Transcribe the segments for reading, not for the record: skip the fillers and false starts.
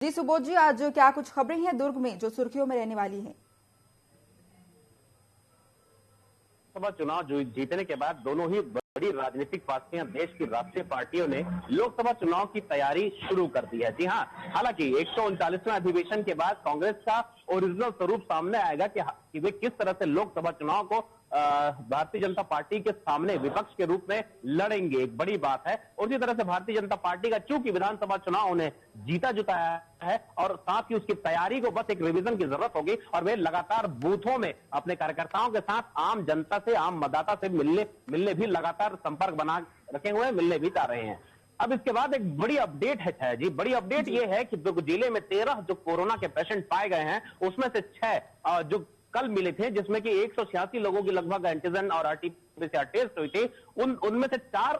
जी सुबोध जी, आज क्या कुछ खबरें हैं दुर्ग में जो सुर्खियों में रहने वाली हैं? लोकसभा चुनाव जीतने के बाद दोनों ही बड़ी राजनीतिक पार्टियां, देश की राष्ट्रीय पार्टियों ने लोकसभा चुनाव की तैयारी शुरू कर दी है। जी हां, हालांकि 139वें अधिवेशन के बाद कांग्रेस का ओरिजिनल स्वरूप सामने आएगा कि वे किस तरह से लोकसभा चुनाव को भारतीय जनता पार्टी के सामने विपक्ष के रूप में लड़ेंगे, एक बड़ी बात है। उसी तरह से भारतीय जनता पार्टी का चूंकि विधानसभा चुनाव उन्हें जीता जुटाया है और साथ ही उसकी तैयारी को बस एक रिवीजन की जरूरत होगी और वे लगातार बूथों में अपने कार्यकर्ताओं के साथ आम जनता से, आम मतदाता से मिलने भी लगातार संपर्क बना रखे हुए, मिलने भी जा रहे हैं। अब इसके बाद एक बड़ी अपडेट है जी, बड़ी अपडेट ये है कि दुर्ग जिले में 13 जो कोरोना के पेशेंट पाए गए हैं, उसमें से 6 जो कल मिले थे, जिसमें कि 186 लोगों की लगभग एंटीजन और आरटीपीसीआर टेस्ट हुई थी। उनमें से 4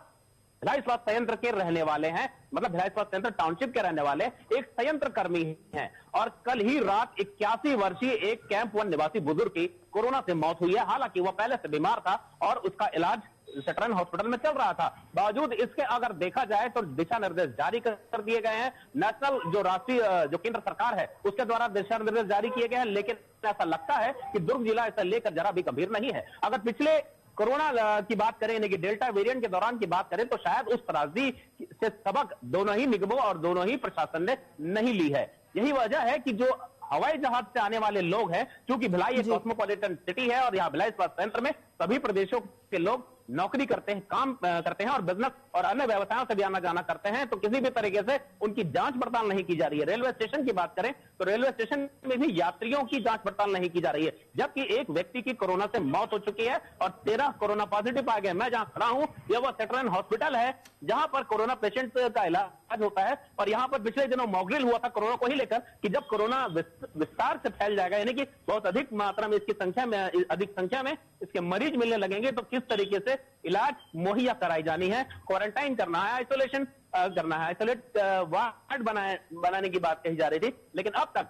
भिलाई स्वास्थ्य संयंत्र के रहने वाले हैं, मतलब भिलाई स्वास्थ्य संयंत्र टाउनशिप के रहने वाले एक संयंत्र कर्मी हैं। और कल ही रात 81 वर्षीय एक कैंप 1 निवासी बुजुर्ग की कोरोना से मौत हुई है। हालांकि वह पहले से बीमार था और उसका इलाज सेटरन हॉस्पिटल में चल रहा था। बावजूद इसके अगर देखा जाए तो दिशा निर्देश जारी कर दिए गए हैं। नेशनल जो राष्ट्रीय जो केंद्र सरकार है उसके द्वारा दिशा निर्देश जारी किए गए हैं, लेकिन ऐसा लगता है कि दुर्ग जिला इसे लेकर जरा भी गंभीर नहीं है। अगर पिछले कोरोना की बात करें, यानी कि डेल्टा वेरिएंट के दौरान की बात करें, तो शायद उस त्रासदी से सबक दोनों ही निगमों और दोनों ही प्रशासन ने नहीं ली है। यही वजह है कि जो हवाई जहाज से आने वाले लोग हैं, क्योंकि भिलाई एक कॉस्मोपॉलिटन सिटी है और यहाँ भिलाई स्वास्थ्य संयंत्र में सभी प्रदेशों के लोग नौकरी करते हैं, काम करते हैं और बिजनेस और अन्य व्यवसायों से भी आना जाना करते हैं, तो किसी भी तरीके से उनकी जांच पड़ताल नहीं की जा रही है। रेलवे स्टेशन की बात करें तो रेलवे स्टेशन में भी यात्रियों की जांच पड़ताल नहीं की जा रही है, जबकि एक व्यक्ति की कोरोना से मौत हो चुकी है और 13 कोरोना पॉजिटिव पाए गए। मैं जहां खड़ा हूं यह वो सेटरन हॉस्पिटल है जहां पर कोरोना पेशेंट का इलाज होता है और यहां पर पिछले दिनों मॉकड्रिल हुआ था कोरोना को ही लेकर कि जब कोरोना विस्तार से फैल जाएगा, यानी कि बहुत अधिक मात्रा में इसकी संख्या में, अधिक संख्या में इसके मरीज मिलने लगेंगे, तो किस तरीके से इलाज मुहैया कराई जानी है, क्वारंटाइन करना है, आइसोलेशन करना है, आइसोलेट वार्ड बनाने की बात कही जा रही थी, लेकिन अब तक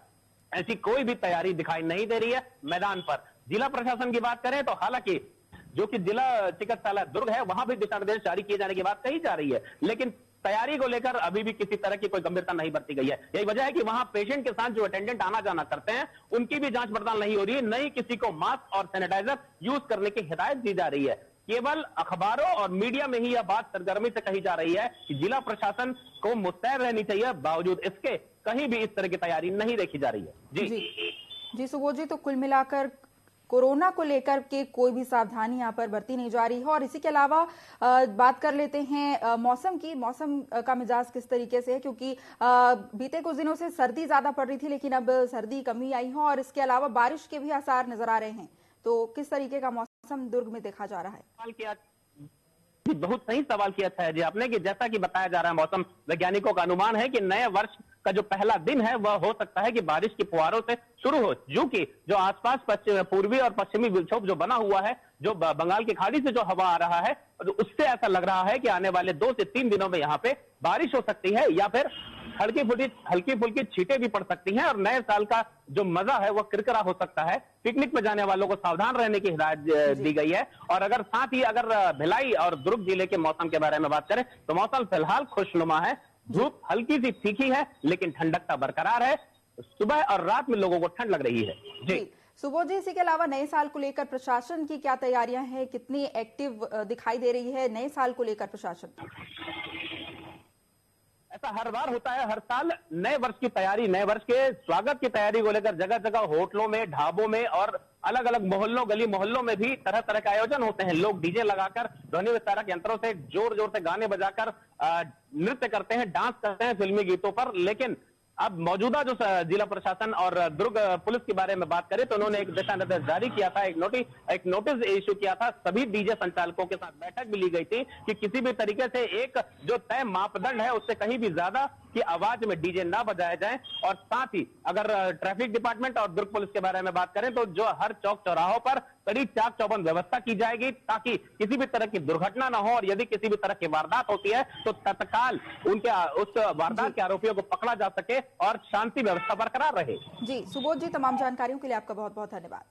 ऐसी कोई भी तैयारी दिखाई नहीं दे रही है मैदान पर। जिला प्रशासन की बात करें तो हालांकि जो कि जिला चिकित्सालय दुर्ग है वहां भी दिशा निर्देश जारी किए जाने की बात कही जा रही है, लेकिन तैयारी को लेकर अभी भी किसी तरह की कोई गंभीरता नहीं बरती गई है। यही वजह है कि वहां पेशेंट के साथ जो अटेंडेंट आना जाना करते हैं उनकी भी जांच पड़ताल नहीं हो रही है, नहीं किसी को मास्क और सैनिटाइजर यूज करने की हिदायत दी जा रही है। केवल अखबारों और मीडिया में ही यह बात सरगर्मी से कही जा रही है कि जिला प्रशासन को मुस्तैद रहनी चाहिए, बावजूद इसके कहीं भी इस तरह की तैयारी नहीं देखी जा रही है। जी सुबोध जी, तो कुल मिलाकर कोरोना को लेकर के कोई भी सावधानी यहाँ पर बरती नहीं जा रही है। और इसी के अलावा बात कर लेते हैं मौसम की। मौसम का मिजाज किस तरीके से है, क्योंकि बीते कुछ दिनों से सर्दी ज्यादा पड़ रही थी, लेकिन अब सर्दी कमी आई है और इसके अलावा बारिश के भी आसार नजर आ रहे हैं, तो किस तरीके का मौसम दुर्ग में देखा जा रहा है? बहुत सही सवाल किया था जी आपने, कि जैसा कि बताया जा रहा है, मौसम वैज्ञानिकों का अनुमान है कि नए वर्ष का जो पहला दिन है वह हो सकता है कि बारिश की फुहारों से शुरू हो, जो आसपास पूर्वी और पश्चिमी विक्षोभ जो बना हुआ है, जो बंगाल की खाड़ी से जो हवा आ रहा है, उससे ऐसा लग रहा है कि आने वाले 2 से 3 दिनों में यहाँ पे बारिश हो सकती है या फिर हल्की फुल्की छींटें भी पड़ सकती हैं और नए साल का जो मजा है वह किरकिरा हो सकता है। पिकनिक में जाने वालों को सावधान रहने की हिदायत दी गई है। और अगर साथ ही अगर भिलाई और दुर्ग जिले के मौसम के बारे में बात करें तो मौसम फिलहाल खुशनुमा है, धूप हल्की सी तीखी है लेकिन ठंडकता बरकरार है। सुबह और रात में लोगों को ठंड लग रही है। जी सुबोध जी, इसी के अलावा नए साल को लेकर प्रशासन की क्या तैयारियां हैं, कितनी एक्टिव दिखाई दे रही है नए साल को लेकर प्रशासन? ऐसा हर बार होता है, हर साल नए वर्ष की तैयारी, नए वर्ष के स्वागत की तैयारी को लेकर जगह जगह होटलों में, ढाबों में और अलग अलग मोहल्लों, गली मोहल्लों में भी तरह तरह के आयोजन होते हैं। लोग डीजे लगाकर, ध्वनि विस्तारक यंत्रों से जोर जोर से गाने बजाकर नृत्य करते हैं, डांस करते हैं फिल्मी गीतों पर। लेकिन अब मौजूदा जो जिला प्रशासन और दुर्ग पुलिस के बारे में बात करें तो उन्होंने एक दिशा निर्देश जारी किया था, एक नोटिस इश्यू किया था। सभी डीजे संचालकों के साथ बैठक भी ली गई थी कि किसी भी तरीके से एक जो तय मापदंड है उससे कहीं भी ज्यादा की आवाज में डीजे ना बजाए जाए। और साथ ही अगर ट्रैफिक डिपार्टमेंट और दुर्ग पुलिस के बारे में बात करें तो जो हर चौक चौराहों पर कड़ी चाक चौबंद व्यवस्था की जाएगी ताकि किसी भी तरह की दुर्घटना ना हो और यदि किसी भी तरह की वारदात होती है तो तत्काल उस वारदात के आरोपियों को पकड़ा जा सके और शांति व्यवस्था बरकरार रहे। जी सुबोध जी, तमाम जानकारियों के लिए आपका बहुत बहुत धन्यवाद।